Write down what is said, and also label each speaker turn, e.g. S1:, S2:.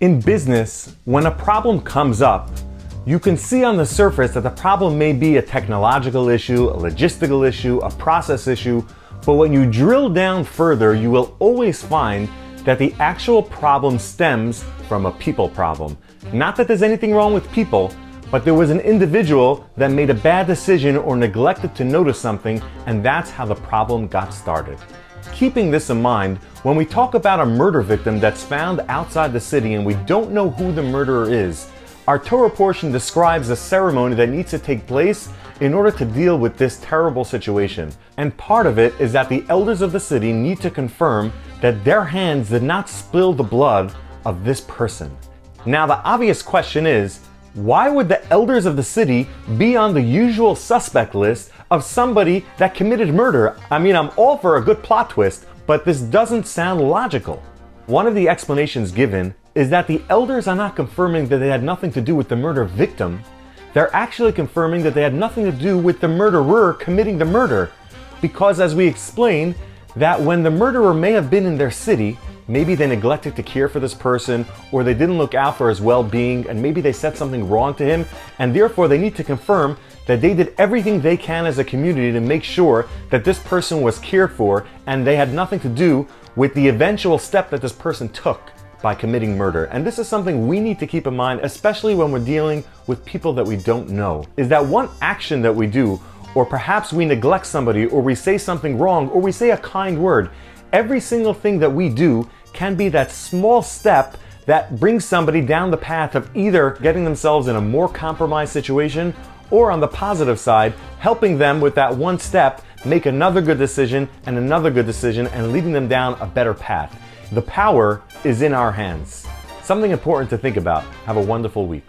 S1: In business, when a problem comes up, you can see on the surface that the problem may be a technological issue, a logistical issue, a process issue, but when you drill down further, you will always find that the actual problem stems from a people problem. Not that there's anything wrong with people, but there was an individual that made a bad decision or neglected to notice something, and that's how the problem got started. Keeping this in mind, when we talk about a murder victim that's found outside the city and we don't know who the murderer is, our Torah portion describes a ceremony that needs to take place in order to deal with this terrible situation. And part of it is that the elders of the city need to confirm that their hands did not spill the blood of this person. Now the obvious question is, why would the elders of the city be on the usual suspect list of somebody that committed murder? I mean, I'm all for a good plot twist, but this doesn't sound logical. One of the explanations given is that the elders are not confirming that they had nothing to do with the murder victim. They're actually confirming that they had nothing to do with the murderer committing the murder. Because as we explained, that when the murderer may have been in their city, maybe they neglected to care for this person, or they didn't look out for his well-being, and maybe they said something wrong to him, and therefore they need to confirm that they did everything they can as a community to make sure that this person was cared for, and they had nothing to do with the eventual step that this person took by committing murder. And this is something we need to keep in mind, especially when we're dealing with people that we don't know, is that one action that we do, or perhaps we neglect somebody, or we say something wrong, or we say a kind word, every single thing that we do can be that small step that brings somebody down the path of either getting themselves in a more compromised situation, or on the positive side, helping them with that one step make another good decision and another good decision and leading them down a better path. The power is in our hands. Something important to think about. Have a wonderful week.